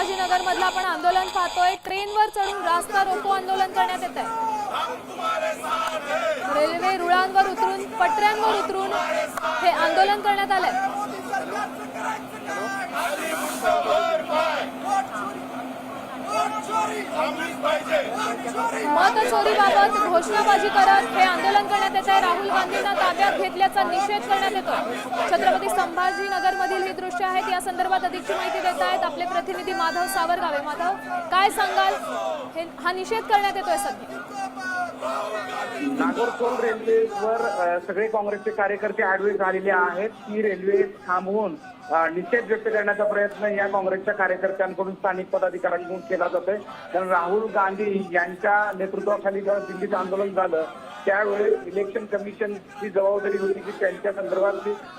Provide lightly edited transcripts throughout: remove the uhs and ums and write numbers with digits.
संभाजीनगर मधलं आपण आंदोलन पाहतोय। ट्रेनवर चढून रास्ता रोको आंदोलन करण्यात येत आहे। रेल्वे रुळांवर उतरून पटऱ्यांवर उतरून हे आंदोलन करण्यात आलंय। मतचोरीबाबत घोषणाबाजी करत हे आंदोलन करण्यात येत आहे। राहुल गांधींना ताब्यात घेतल्याचा निषेध करण्यात येतो। छत्रपती संभाजीनगर मधील ही दृश्य आहेत। या संदर्भात अधिकची माहिती देत आहेत आपले प्रतिनिधी माधव सावरगावे। माधव, काय सांगाल? हा निषेध करण्यात येतोय सध्या नागोरकोल रेल्वेवर सगळे काँग्रेसचे कार्यकर्ते आडवे झालेले आहेत। ही रेल्वे थांबवून निषेध व्यक्त करण्याचा प्रयत्न या काँग्रेसच्या कार्यकर्त्यांकडून स्थानिक पदाधिकाऱ्यांकडून केला जातोय। कारण राहुल गांधी यांच्या नेतृत्वाखाली जेव्हा दिल्लीत आंदोलन झालं त्यावेळी इलेक्शन कमिशनची जबाबदारी होती की त्यांच्या संदर्भात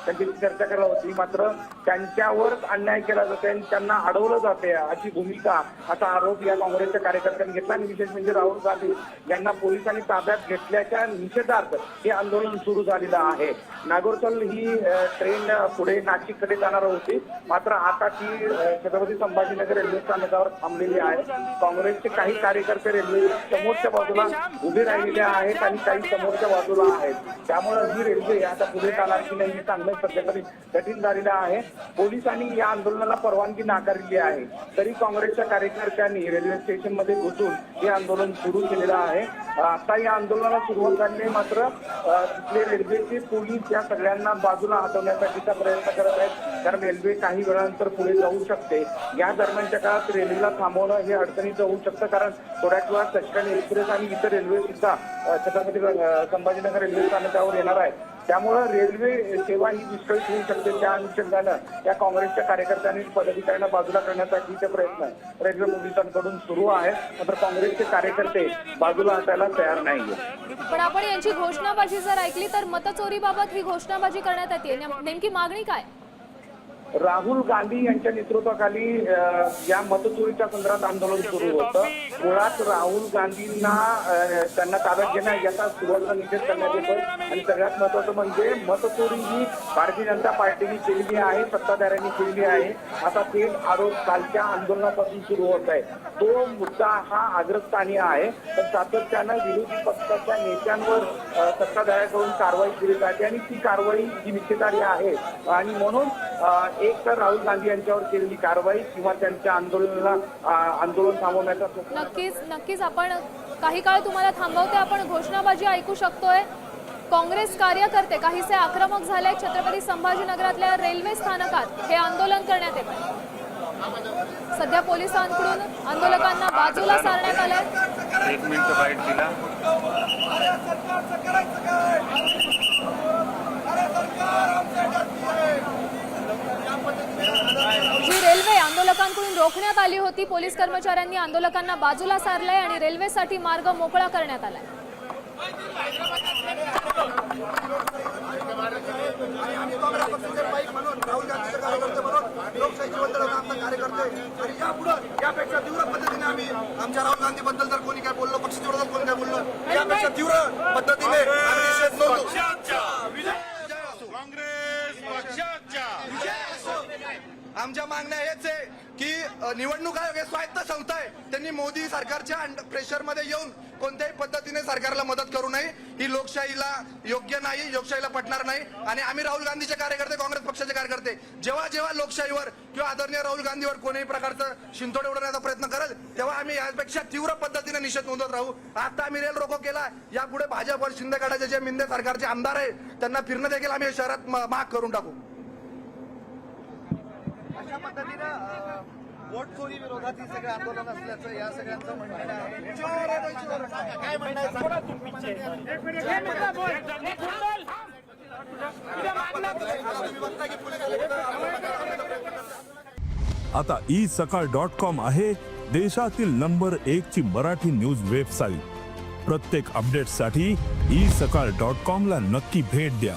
त्यांची चर्चा करायला होती, मात्र त्यांच्यावर अन्याय केला जातोय आणि त्यांना अडवलं जाते अशी भूमिका असा आरोप या काँग्रेसच्या कार्यकर्त्यांनी घेतला। आणि विशेष म्हणजे राहुल गांधी यांना पोलिसांनी ताब्यात घेतल्याच्या निषेधार्थ हे आंदोलन सुरू झालेलं आहे। नागोरकोल ही ट्रेन पुढे नाशिककडे जाणार होती, मात्र आता ती छत्रपती संभाजीनगर रेल्वे स्थानकावर थांबलेली आहे। काँग्रेसचे काही कार्यकर्ते रेल्वे समोरच्या बाजूला उभे राहिलेले आहेत आणि काही समोरच्या बाजूला आहेत। त्यामुळे ही रेल्वे आता पुढे जाणार की नाही हे सांगणं सध्या तरी कठीण झालेलं आहे। पोलिसांनी या आंदोलनाला परवानगी नाकारली आहे, तरी काँग्रेसच्या कार्यकर्त्यांनी रेल्वे स्टेशन मध्ये घुसून हे आंदोलन सुरू केलेलं आहे। आता या आंदोलनाला सुरुवात झाली, मात्र तिथले रेल्वेचे पोलीस या सगळ्यांना बाजूला हटवण्यासाठीचा प्रयत्न करत आहेत, कारण रेल्वे काही वेळानंतर पुढे जाऊ शकते। या दरम्यानच्या काळात रेल्वेला थांबवणं हे अडचणीचं होऊ शकतं, कारण थोड्याच वेळात सचखंड एक्सप्रेस आणि इतर रेल्वे सुद्धा छत्रपती संभाजीनगर रेल्वे स्थानकावर येणार आहे। त्यामुळे रेल्वे सेवा ही विस्कळीत होऊ शकते। त्या अनुषंगानं या काँग्रेसच्या कार्यकर्त्यांनी पदाधिकाऱ्यांना बाजूला करण्यासाठीचे प्रयत्न रेल्वे पोलिसांकडून सुरू आहेत, मात्र काँग्रेसचे कार्यकर्ते बाजूला हटायला तयार नाहीये। पण आपण यांची घोषणाबाजी जर ऐकली तर मतचोरीबाबत ही घोषणाबाजी करण्यात येते, नेमकी मागणी काय? राहुल गांधी यांच्या नेतृत्वाखाली या मतचोरीच्या संदर्भात आंदोलन सुरू होतं। मुळात राहुल गांधींना त्यांना ताब्यात घेणं याचा सुरुवातीला निषेध करण्यात येतो आणि सगळ्यात महत्वाचं म्हणजे मतचोरी ही भारतीय जनता पार्टीने केलेली आहे, सत्ताधाऱ्यांनी केलेली आहे। आता ते आरोप कालच्या आंदोलनापासून सुरू होत आहे। तो मुद्दा हा अग्रस्थानी आहे, पण सातत्यानं विरोधी पक्षाच्या नेत्यांवर सत्ताधाऱ्यांकडून कारवाई केली जाते आणि ती कारवाई ही निषेधार्ह आहे। आणि म्हणून एक तर राहुल गांधी यांच्यावर केलेली कारवाई किंवा त्यांच्या आंदोलन थांबवण्याचा नक्कीच आपण काही काळ तुम्हाला थांबवते। आपण घोषणाबाजी ऐकू शकतोय। काँग्रेस कार्यकर्ते काहीसे आक्रमक झाले। छत्रपती संभाजीनगरातल्या रेल्वे स्थानकात हे आंदोलन करण्यात येत आहे। सध्या पोलिसांकडून आंदोलकांना बाजूला सारण्यात आलंय। 1 मिनिट बाईट दिला। जी रेल्वे आंदोलकांकडून रोखण्यात आली होती, पोलीस कर्मचाऱ्यांनी आंदोलकांना बाजूला सारलंय आणि रेल्वेसाठी मार्ग मोकळा करण्यात आलाय। यापेक्षा तीव्र पद्धतीने आम्ही आमच्या राहुल गांधी बद्दल जर कोणी काय बोललो, पक्षाच्या विरोधात कोणी काय बोललो, यापेक्षा तीव्र पद्धतीने आमच्या मागण्या हेच आहे की निवडणूक आयोग हे स्वायत्त संस्था आहे, त्यांनी मोदी सरकारच्या प्रेशरमध्ये येऊन कोणत्याही पद्धतीने सरकारला मदत करू नये। ही लोकशाहीला योग्य नाही, लोकशाहीला पटणार नाही। आणि आम्ही राहुल गांधीचे कार्यकर्ते, काँग्रेस पक्षाचे कार्यकर्ते जेव्हा जेव्हा लोकशाहीवर किंवा आदरणीय राहुल गांधीवर कोणत्याही प्रकारचं शिंतोडे उडवण्याचा प्रयत्न करेल तेव्हा आम्ही यापेक्षा तीव्र पद्धतीने निषेध नोंदवत राहू। आता आम्ही रेल रोको केला, यापुढे भाजपवर शिंदे गटाचे जे मिंदे सरकारचे आमदार आहे त्यांना फिरणं देखील आम्ही शहरात माग करून टाकू। अशा पद्धतीनं वोट चोरी विरोधात हे सगळं आंदोलन असल्याचं या सगळ्यांचं म्हणणं आहे। काय आता isakal.com आहे देशातील नंबर 1 ची मराठी न्यूज वेबसाईट। प्रत्येक अपडेटसाठी isakal.com ला नक्की भेट द्या।